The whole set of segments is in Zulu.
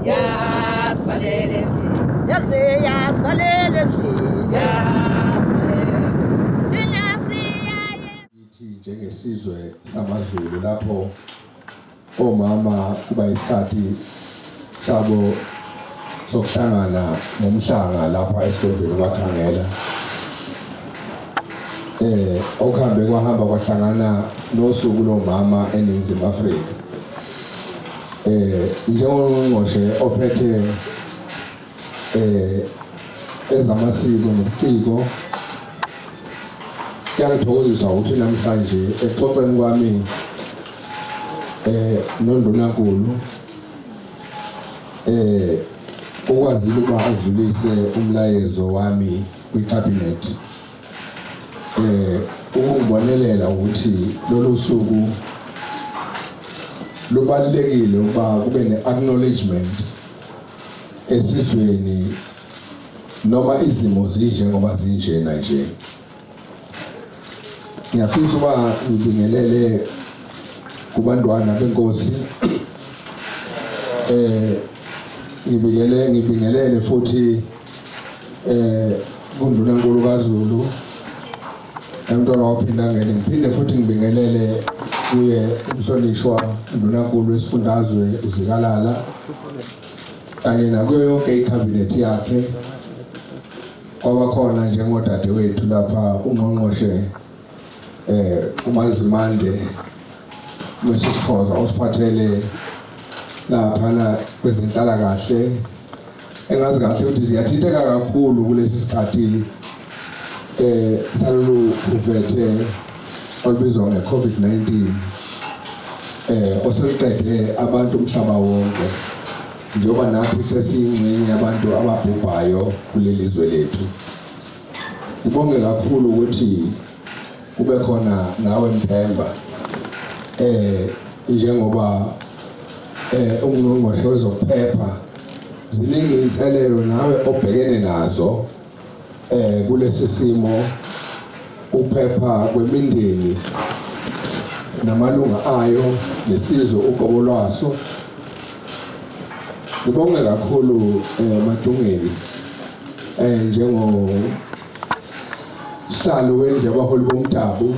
yasivalele yaze yasivalele Ithi njengesizwe samaZulu lapho omama kuba isikhathi sabo sokuhlangana nomhlanga lapha esigodlweni kwakhangela okuhambe kwahamba kwahlangana nosuku lomama eNingizimu Afrika njengongqongqoshe ophethe ezamasiko nobuciko kuyangithokozisa ukuthi namhlanje exoxweni kwami noNdunankulu ukwazile ukuba adlulise umlayezo wami kwiCabinet ukungibonelela ukuthi lolu suku lubalulekile ukuba kube ne-acknowledgement esizweni noma izimo zinje ngoba zinjena nje. Ngiyafisa ukuba ngibingelele kubantwana benkosi ngibingelele futhi kuNdunankulu kaZulu emntwana waphinda ngene ngiphinde futhi ngibingelele kuye umhlonishwa uNdunankulu wesifundazwe uZikalala kanye nakuyo yonke iCabinet yakhe kwaba khona njengodadewethu lapha ungqongqoshe uMazimande Mthethwa osiphathele lapha kwezenhlala kahle engazi kahle ukuthi siyathinteka kakhulu kulesi sikhathi salolu uvethe olubizwa ngeCovid-19 oseliqede abantu umhlaba wonke njengoba nathi sesiyingcenye abantu ababhubhayo kuleli zwe lethu. Ngibonge kakhulu ukuthi kube khona nawe Mphemba njengoba ungqongqoshe wezokuphepha ziningi inselelo nawe obhekene nazo kulesi simo ukuphepha kwemindeni namalunga ayo lesizwe uqobo lwaso. Ngibonge kakhulu Madungeni njengo sihlalo wendle abaholi bomdabu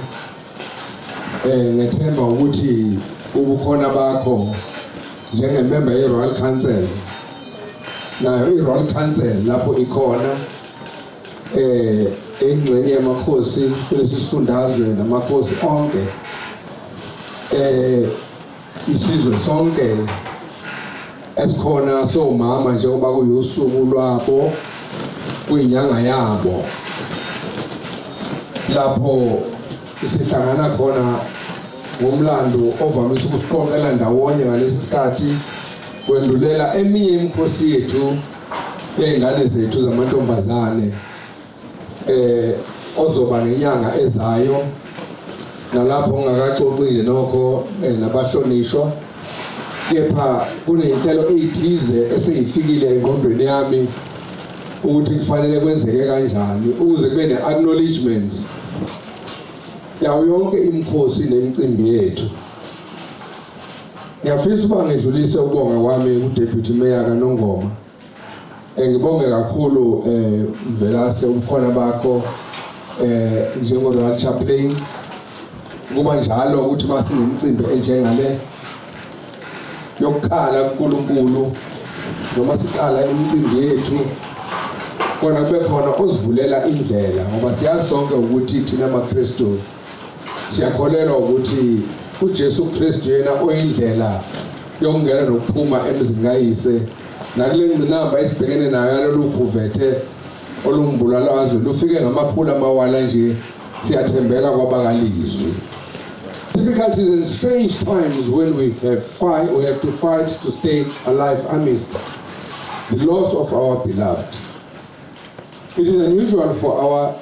ngethemba ukuthi ubukhona bakho njengemember yeRoyal Council nayo iRoyal Council lapho ikhona engcenye yamakhosi kulesi sifundazwe namakhosi onke isizwe sonke esikhona somama njengoba kuyusuku lwabo kuyinyanga yabo lapho sihlangana khona ngomlando ovamise ukusiqoqela ndawonye ngalesi sikhathi kwendulela eminye imikhosi yethu yezingane zethu zamantombazane ozoba ngenyanga ezayo nalapho ngakaxoxile nokho nabahlonishwa kepha kunenhlelo ezithize eseyifikile engqondweni yami ukuthi kufanele kwenzeke kanjani ukuze kube ne-acknowledgement yawo yonke imikhosi nemicimbi yethu. Ngiyafisa ukuba ngidlulise ukubonga kwami kuDeputy Mayor kaNongoma. Ngibonge kakhulu Mvelase ubukhona bakho njengo-Royal Chaplain kuba njalo ukuthi basinemicimbi enjengale yokukhala kuNkulunkulu noma siqala imicimbi yethu kona kube khona osivulela indlela ngoba siyazi sonke ukuthi thina amaKristu siyakholelwa ukuthi uJesu Kristu yena oyindlela yokungena nokuphuma emzini kaYise nakule ngcinamba esibhekene nayo yalolu kuvethe olungibulalazo lufike ngamaphula amawala nje siyathembeka kwabakalizwi. Difficulties and strange times when we have to fight to stay alive amidst the loss of our beloved. It is unusual for our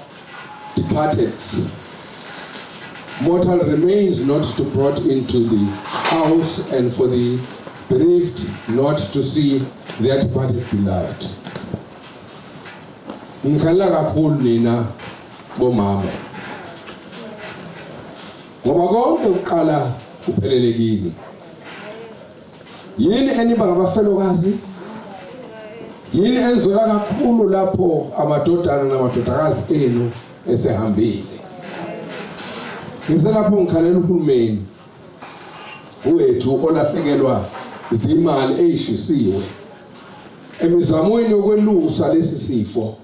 departed mortal remains not to be brought into the house and for the bereaved not to see their departed beloved. Ngikhala kakhulu nina bomama ngoba konke uqala kuphelele kini. Yini eniba ngabafelokazi yini enizwela kakhulu lapho amadodana namadodakazi enu esehambile? Ngiselapho ngikhalela uhulumeni wethu olahlekelwa izimali ezishisiwe emizamweni yokwelusa lesi sifo.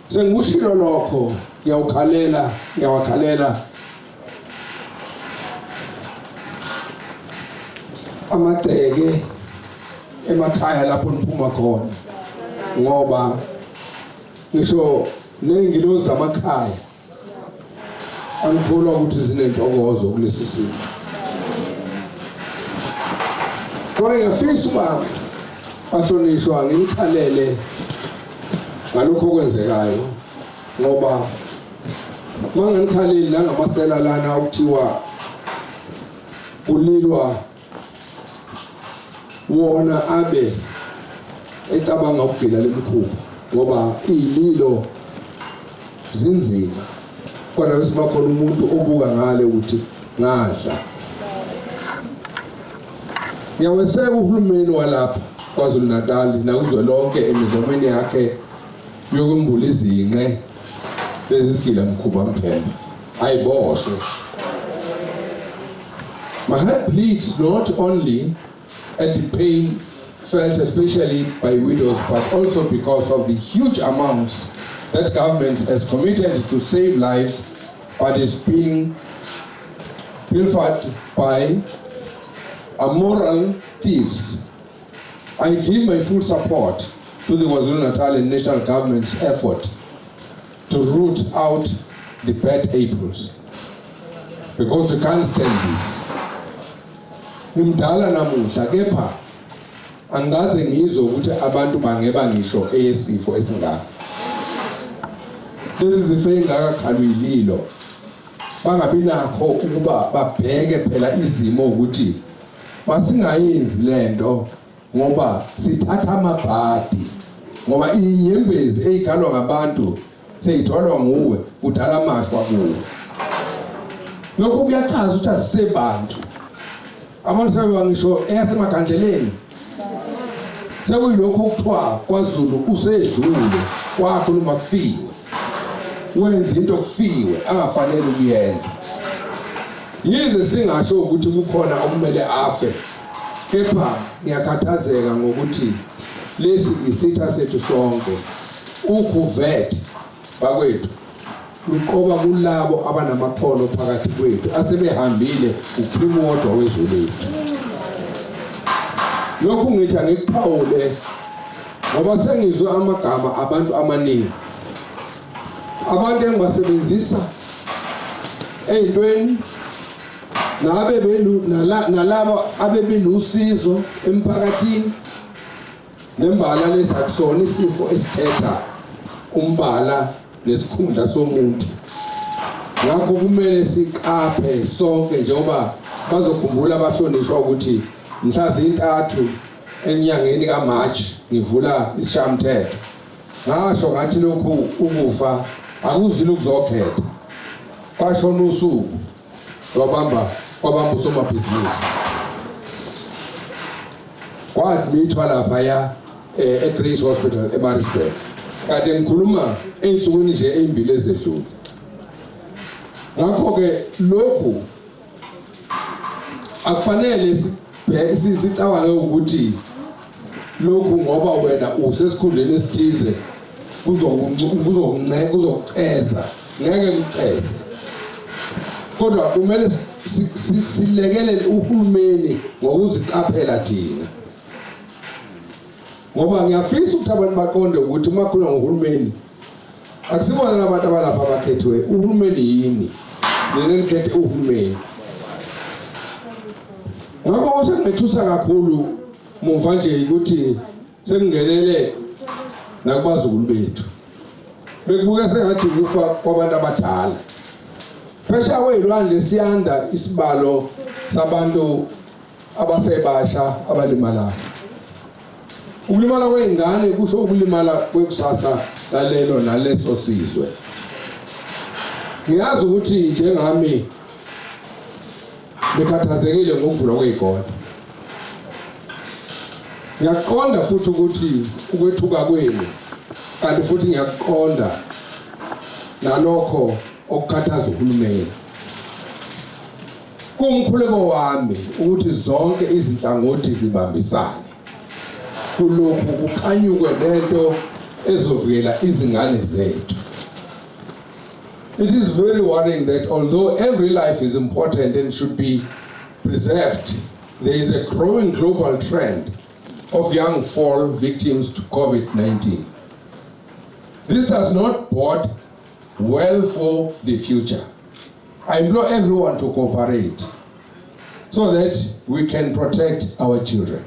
Sengikushilo lokho, ngiyawakhalela amagceke emakhaya lapho niphuma khona, ngoba ngisho nengilozi zamakhaya angikholwa ukuthi zinentokozo kulesi sifo. Kodwa ngiyafisa uba bahlonishwa ngikhalele ngalokho okwenzekayo, ngoba manganikhaleli la ngamasela lana ukuthiwa ulilwa wona abe ecabanga ukugila lemikhuba, ngoba ililo zinzima. Kodwa bese bakhona umuntu obuka ngale ukuthi ngadla. Ngiyaweseka uhulumeni walapha KwaZulu Natal nakuzwe lonke emizomeni yakhe yokumbula izinqe lezi zigila mkhuba mphemba ayiboshwe. My heart bleeds not only at the pain felt especially by widows, but also because of the huge amounts that government has committed to save lives, but is being pilfered by immoral thieves. I give my full support to the KwaZulu-Natal and national government's effort to root out the bad apples, because we can't stand this. Ngimdala namuhla kepha angaze ngizwe ukuthi abantu bangeba ngisho eyesifo esingaka. Lezi zifo engakakhalwa ililo bangabi nakho ukuba babheke phela izimo ukuthi masingayenzi lento ngoba sithatha amabhadi, ngoba inyembezi eyikhalwa ngabantu seyitholwa nguwe udala amashwa kuwe. Lokho kuyachaza ukuthi asisebantu. Abantu sebangisho eyasemagandleleni sekuyilokho okuthiwa KwaZulu usedlule kwakhuluma kufiwe, wenza into kufiwe angafanele ukuyenza. Yize singasho ukuthi kukhona okumele afe, kepha ngiyakhathazeka ngokuthi lesi isitha sethu sonke ukhuvethe bakwethu luqoba kulabo abanamakhono phakathi kwethu asebehambile uphimodwa wezwe lethu. Lokhu ngithi angikuphawule ngoba sengizwe amagama abantu amaningi, abantu engibasebenzisa ey'ntweni nalabo abebelusizo emphakathini, nembala lesakusona isifo esikhetha umbala nesikhundla somuntu. Ngakho kumele siqaphe sonke njengoba bazokhumbula abahlonishwa ukuthi mhla zintathu enyangeni kaMarch ngivula isishamthetho. Ngasho ngathi lokhu ukufa akuzile ukuzokhetha, kwashona usuku kwabamba usomabhizinisi kwadmithwa lapha eGrace Hospital eMaritzburg. Kade ngikhuluma ey'nsukwini nje ey'mbili ezedlule. Ngakho-ke lokhu akufanele sicabange ukuthi lokhu ngoba wena usesikhundleni esithize kuzokuceza, ngeke kuceze. Kodwa kumele silekelele uhulumeni ngokuziqaphela thina, ngoba ngiyafisa ukuthi abantu baqonde ukuthi uma kukhulunywa ngohulumeni akusibona abantu abalapha abakhethiwe. Uhulumeni yini nenikhethe uhulumeni. Ngakho sekungithusa kakhulu muva nje ukuthi sekungenele nakubazukulu bethu, bekubuka sengathi kufa kwabantu abadala. Phesha kweyilwandle siyanda isibalo sabantu abasebasha abalimalayo. Ukulimala kwey'ngane kusho ukulimala kwekusasa lalelo naleso sizwe. Ngiyazi ukuthi njengami bekhathazekile ngokuvulwa kwey'kole. ngiyaqonda futhi ukuthi ukwethuka kwenu kanti futhi ngiyaqonda nalokho okukhathaza uhulumeni. Kumkhuleko wami ukuthi zonke izinhlangothi zibambisane kulokhu kukhanyuke lento ezovikela izingane zethu. It is very worrying that although every life is important and should be preserved, there is a growing global trend of young fall victims to COVID-19. This does not bode well for the future. I implore everyone to cooperate so that we can protect our children.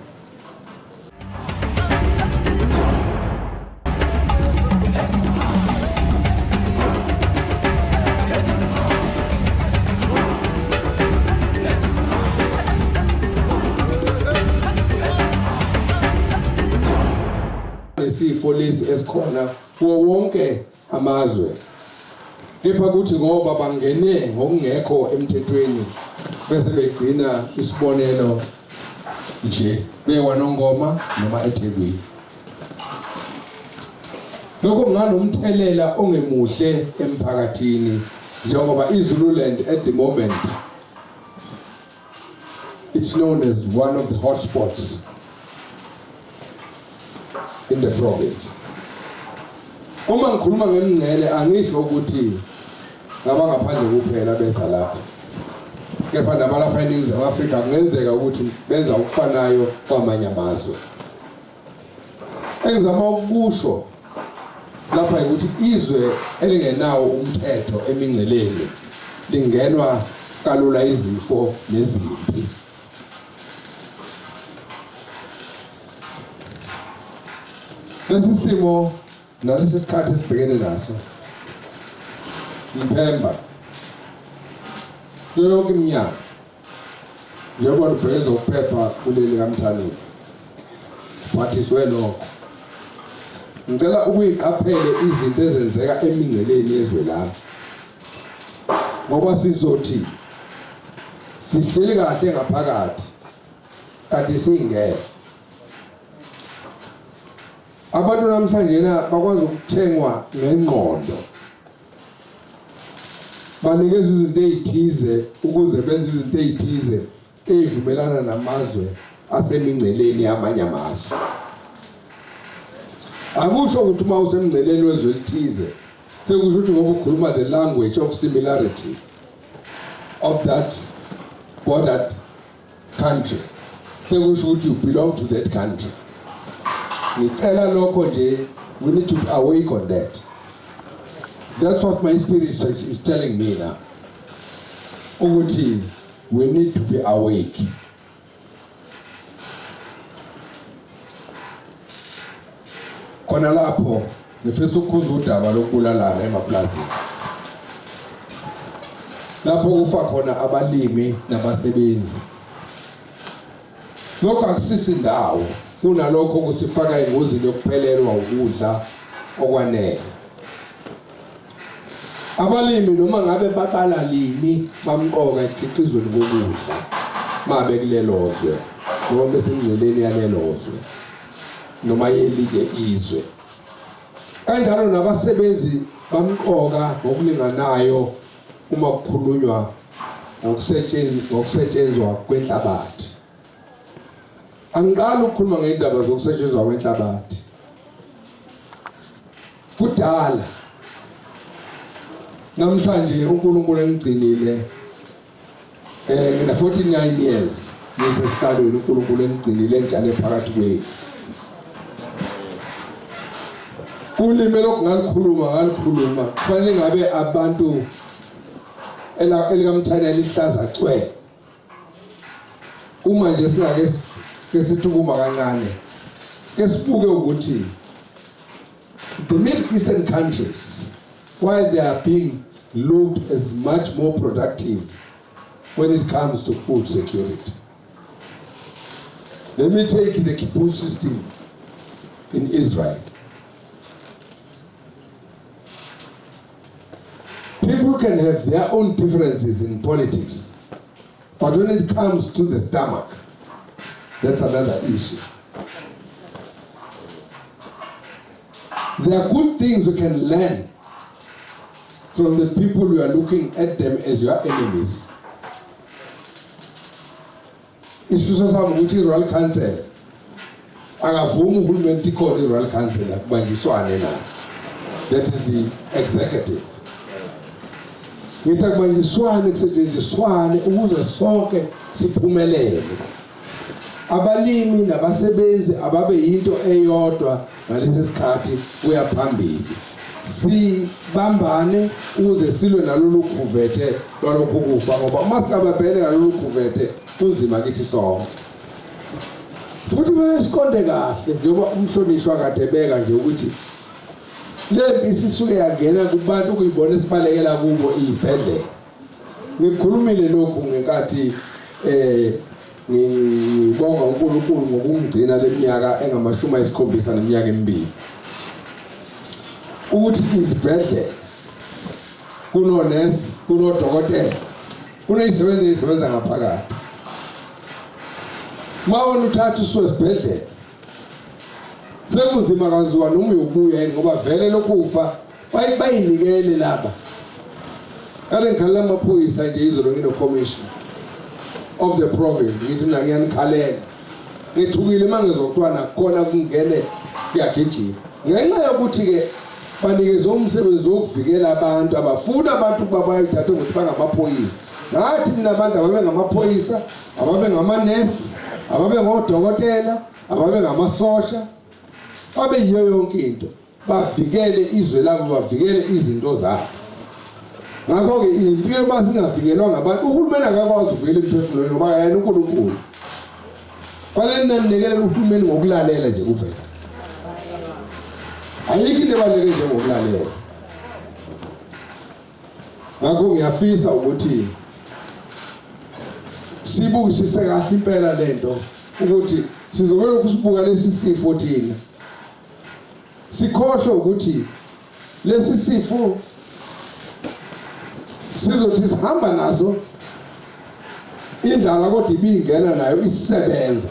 Isifo lesi esikhona kuwo wonke amazwe. Kepha kuthi ngoba bangene ngokungekho emthethweni bese begcina isibonelo nje bewanongoma noma eThekwini. Lokho kunganomthelela ongemuhle emphakathini njengoba iZululand at the moment it's known as one of the hotspots in the province. Uma ngikhuluma ngemingcele angisho ukuthi ngabangaphandle kuphela beza lapha. Kepha nabalapha eNingizimu Afrika kungenzeka ukuthi benza okufanayo kwamanye amazwe. Engizama ukusho lapha ukuthi izwe elingenawo umthetho emingceleni lingenwa kalula izifo nezimpi. Lesi simo nalesi sikhathi esibhekene naso November yonke iminyaka njengoba ubhekeza ukuphepha kuleli kaMthaniya phathiswe lokho ngicela ukuyiqaphele izinto ezenzeka emingceleni yezwe lami ngoba sizothi sihleli kahle ngaphakathi kanti singeke. Abantu namhlanje bakwazi ukuthengwa ngengqondo. Banikeza izinto ezithize ukuze benze izinto ezithize ezivumelana namazwe asemingceleni yamanye amazwe. Akusho ukuthi uma usemingceleni wezwe elithize sekusho ukuthi ngoba ukhuluma the language of similarity of that bordered country sekusho ukuthi you belong to that country. Ngicela lokho nje, we need to be awake on that. That's what my spirit is telling me now. Ukuthi we need to be awake. Khona lapho ngifisa ukukhuza udaba lokubulalana emaplazini. Lapho kufa khona abalimi nabasebenzi. Lokho akusisi indawo. Kunalokho kusifaka engozini yokuphelelwa ukudla okwanele. Abalimi noma ngabe babala lini bamqoka ekhiqizweni kokudla mabe kulelozwe noma besemngceleni yalelozwe noma yelike izwe. Kanjalo nabasebenzi bamqoka ngokulinganayo uma kukhulunywa ngokusetshenzwa kwenhlabathi. Angiqala ukukhuluma ngendaba zokusetshenzwa kwenhlabathi. Kudala namhlanje uNkulunkulu engigcinile ngina 49 years ngisesihlalweni uNkulunkulu engigcinile enjalo phakathi kwethu. Ulimi ngalikhuluma kufanele ngabe abantu elikaMthaniya lihlaza cwe. Uma nje singake kesithukuma kancane kesibuke ukuthi the Middle Eastern countries, while they are being looked as much more productive when it comes to food security. Let me take the kibbutz system in Israel. People can have their own differences in politics, but when it comes to the stomach, that's another issue. There are good things we can learn from the people we are looking at them as your enemies. Isifiso sami ukuthi i-Royal Council akavumi uhulumeni ikhona i-Royal Council akubanjiswane nayo. That is the executive. Ngithi akubanjiswane kusetshenziswane ukuze sonke siphumelele. Abalimi nabasebenzi ababe yinto eyodwa ngalesi sikhathi kuya phambili. Sibambane ukuze silwe nalolu khuvethe lwalokhu kufa ngoba masikababhele ngalolu khuvethe kunzima kithi sonke. Futhi fanele siqonde kahle njengoba umhlonishwa kade beka nje ukuthi le isisuke yangena kubantu kuyibona esibalekela kubo izibhedlela. Ngikhulumile lokhu ngenkathi ngibonga uNkulunkulu ngokungcina leminyaka engama-70 neminyaka emibili. Ukuthi izibhedlela kunonesi, kunodokotela, kunezisebenzi ezisebenza ngaphakathi. Mawona uthatha usuke esibhedlela sekunzima kaziwa noma uyobuya ngoba vele lokufa bayinikele laba. Kale ngikhala amaphoyisa nje izolo ngino commission of the province ngithi mina ngiyanikhalela. Ngithukile mangezokutwana khona kungene kuyagijima. Ngenxa yokuthi ke banikeze umsebenzi wokuvikela abantu abafuna abantu babayithathe ukuthi bangamaphoyisa. Ngathi mina abantu ababe ngamaphoyisa, ababe ngamanesi, ababe ngodokotela, ababe ngamasosha, abe yiyo yonke into bavikele izwe labo, bavikele izinto zabo. Ngakho ke impilo basingavikelwa ngabantu uhulumeni akakwazi ukuvikela imphefumulo ngoba yena uNkulunkulu. Fanele nanikele uhulumeni ngokulalela nje kuphela. Ayikho into ebaluleke nje ngokulalela. Ngakho ngiyafisa ukuthi sibukisise kahle impela lento ukuthi sizobela ukusibuka lesi sifo thina. Sikhohle ukuthi lesi sifo sizothi sihamba naso indlala kodwa ibingena nayo isebenza.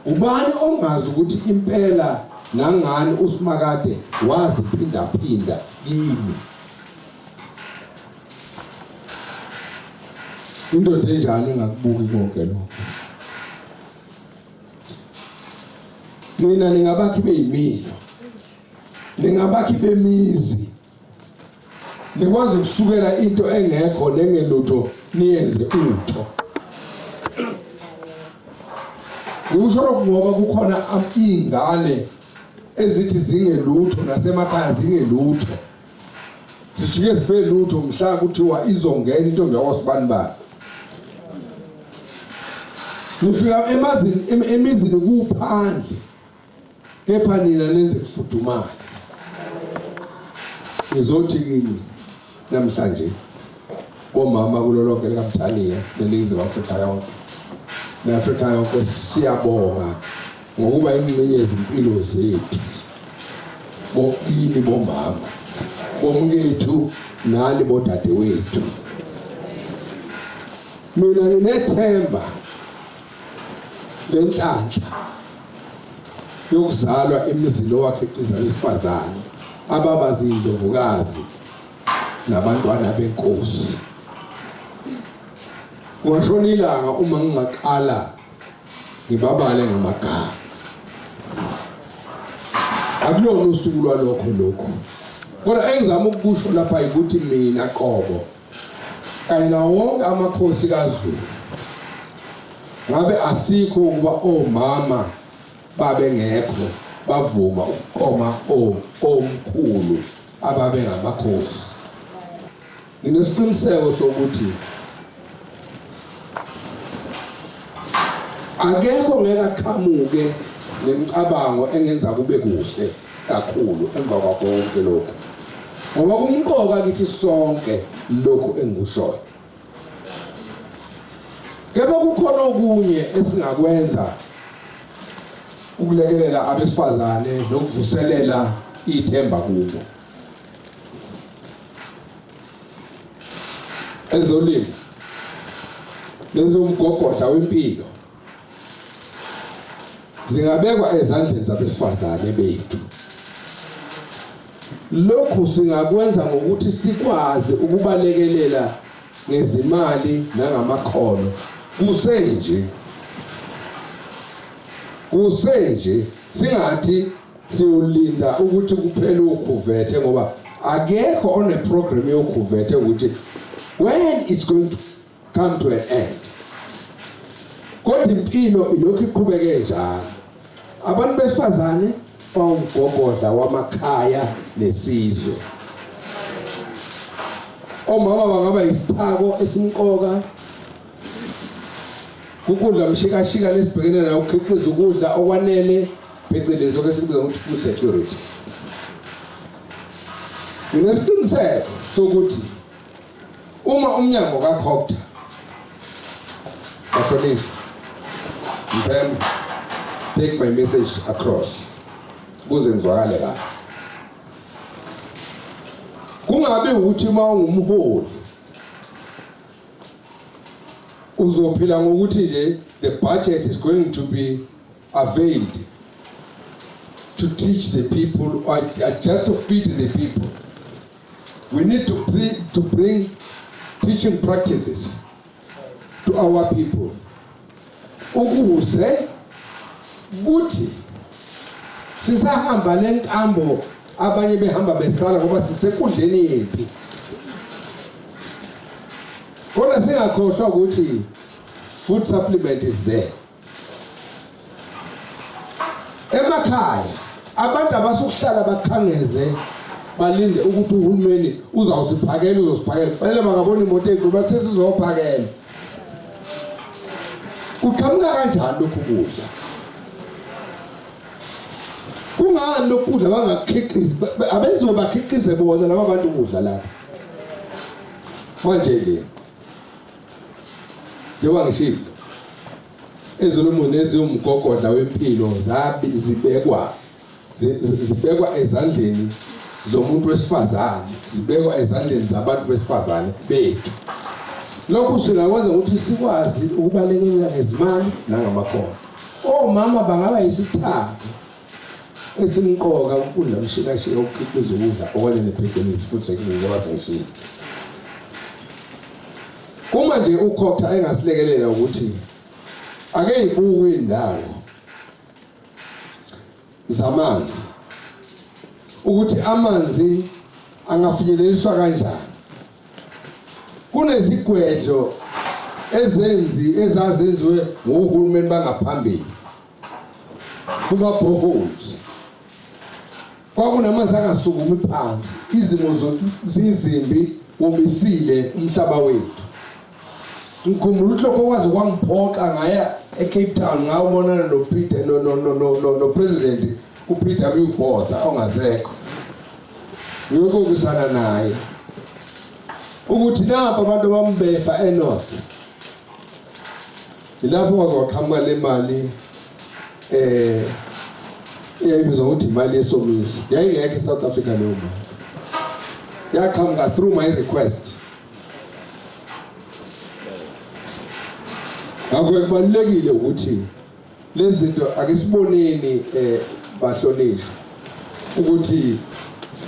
Ubani ongazi ukuthi impela nangani uSimakade waziphinda phinda kini. Indoda enjani engakubuki konke lokho. Mina ningabakhi beyimilo. Ningabakhi bemizi. Nikwazi ukusukela into engekho nengelutho niyenze utho. Ngisho ngoba kukhona ingane ezithi zingelutho nasemakhaya zingelutho. Sijike sibe lutho mhla kuthiwa izongena intombi yakosibani bani. Nifika emizini kuphandle. Kepha nina nenze kufudumala. Ngizothi kini namhlanje bomama kulolonke likaMthaniya neNingizimu Afrika yonke. NeAfrika yonke siyabonga ngokuba ingxenye yezimpilo zethu. Bokini bomama, bomkethu nani bodadewethu. Mina nginethemba lenhlanhla yokuzalwa emizini owakhiqiza wesifazane ababazindlovukazi nabantwana benkosi. Ngashona ilanga uma ngingaqala ngibabale ngamagama. Akulona usuku lwalokho. Kodwa engizama ukusho lapha ukuthi mina qobo kanye nawo wonke amakhosi kaZulu ngabe asikho ukuba omama babe ngekho bavuma ukuqoma omkhulu ababe ngamakhosi. Nginesiqiniseko sokuthi akekho ngeke aqhamuke nemicabango engenza kube kuhle kakhulu emva kwakho konke lokho. Ngoba kumqoka kithi sonke lokho engikushoyo. Kepha kukhona okunye esingakwenza ukulekelela abesifazane nokuvuselela ithemba kubo. Ezolimo lezomgogodla wempilo zingabekwa ezandleni zabesifazane bethu. Lokhu singakwenza ngokuthi sikwazi ukubalekelela ngezimali nangamakhono kusenje singathi siyolinda ukuthi kuphele ukhuvethe ngoba akekho one program yokhuvethe ukuthi when it's going to come to an end. Kodwa impilo ilokhu iqhubeke njalo. Abantu besifazane bawumgogodla wamakhaya nesizwe. Omama bangaba isithako esimqoka ukudla mshikashika lesibhekene nayo ukukhiqiza ukudla okwanele phecelezi lokho esikubiza ukuthi food security. Nginesiqiniseko sokuthi uma umnyango kaCOGTA bahlonishwa mpembe take my message across kuze ngizwakale kahle. Kungabe ukuthi uma ungumholi uzophila ngokuthi nje the budget is going to be availed to teach the people or just to feed the people. We need to bring teaching practices to our people. Ukuze kuthi sisahamba lenkambo abanye behamba besala ngoba sisekudleni yempi. Kodwa singakhohlwa ukuthi food supplement is there. Emakhaya abantu abasukuhlala bakhangeze balinde ukuthi uhulumeni uzosiphakela fanele bangabona imoto enkulu sesizophakela. Uqhamuka kanjani lokhu kudla? Kungani lokhu kudla bangakhiqizi abenziwe bakhiqize bona laba bantu kudla lapha? Manje ke njengoba ngishilo ezolimo nezomgogodla wempilo zibekwa ezandleni zomuntu wesifazane, zibekwa ezandleni zabantu besifazane bethu. Lokhu singakwenza ukuthi sikwazi ukubalekelela ngezimali nangamakhono. Omama bangaba yisithako esimqoka ukudla mshikashika ukukhiqiza ukudla okwanele phecelezi food security njengoba sengishilo. Kuma nje uCOGTA engasilekelela ukuthi ake ibuke indawo zamanzi ukuthi amanzi angafinyeleliswa kanjani. Kunezigwedlo ezazenziwe ngohulumeni bangaphambili kuma boreholes. Kwakunamanzi angasukumi phansi, izimo zizimbi, womisile umhlaba wethu. Ngikhumbula lokho kwazi kwangiphoqa ngaya eCape Town ngawubonana noPeter no President uPeter Botha ongasekho. Ngiyokubisana naye ukuthi lapha abantu bambefa eNorth. Ilapho waqhamuka le mali eyayibizwa ukuthi imali yesomiso. Yayingekho eSouth Africa leyo mali. Yaqhamuka through my request. Ngakho kubalekile ukuthi lezi zinto akesiboneni bahlonishwa ukuthi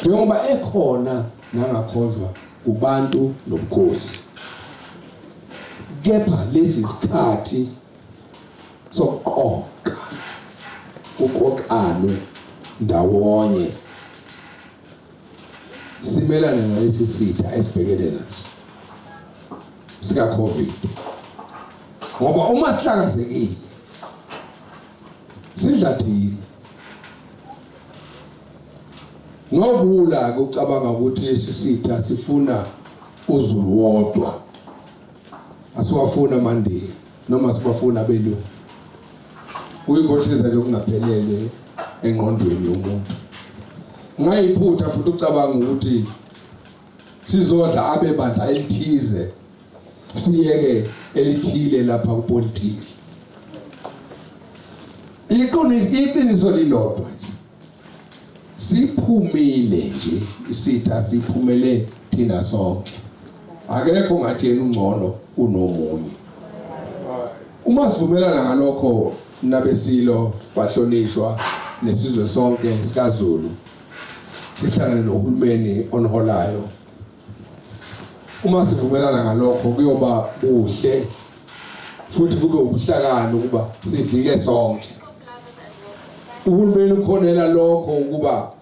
njengoba ekhona nangakhohlwa kubantu nobukhosi. Kepha lesi isikhathi sokuqoqa uqoqanwe ndawonye simelana nalesi sitha esibhekene naso sika COVID. Ngoba uma sihlakazekile sidlathile ngobula ukucabanga ukuthi lesi sitha sifuna uZulu wodwa, asiwafuna manje noma sibafuna belu. Uyikhohliza nje okungaphelele engqondweni yomuntu. Ngayiphutha futhi ucabanga ukuthi sizodla abebandla elithize siyeke elithile lapha kupolitiki. Iqiniso lilodwa nje. Siphumile nje isitha siphumele thina sonke. Akekho ngathi yena ungcono kunomunye. Uma sivumelana ngalokho nabesilo bahlonishwa nesizwe sonke sikaZulu sihlangane nohulumeni onholayo. Uma sivumelana ngalokho kuyoba kuhle futhi kube ubuhlakani ukuba sivike sonke. Uhulumeni ukhonela lokho ukuba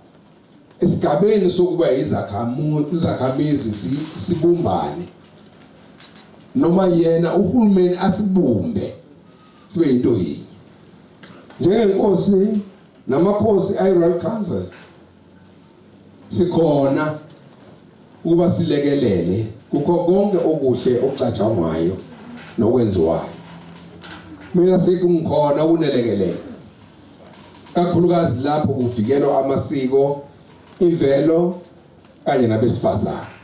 esigabeni sokuba izakhamizi sibumbane. Noma yena uhulumeni asibumbe sibe into yinye. Njengenkosi namakhosi ayi-Royal Council sikhona ukuba silekelele kukho konke okuhle okucatshangwayo nokwenziwayo. Mina sikungikhona ukunelekelela kakhulukazi lapho kuvikelwa amasiko, imvelo kanye nabesifazane.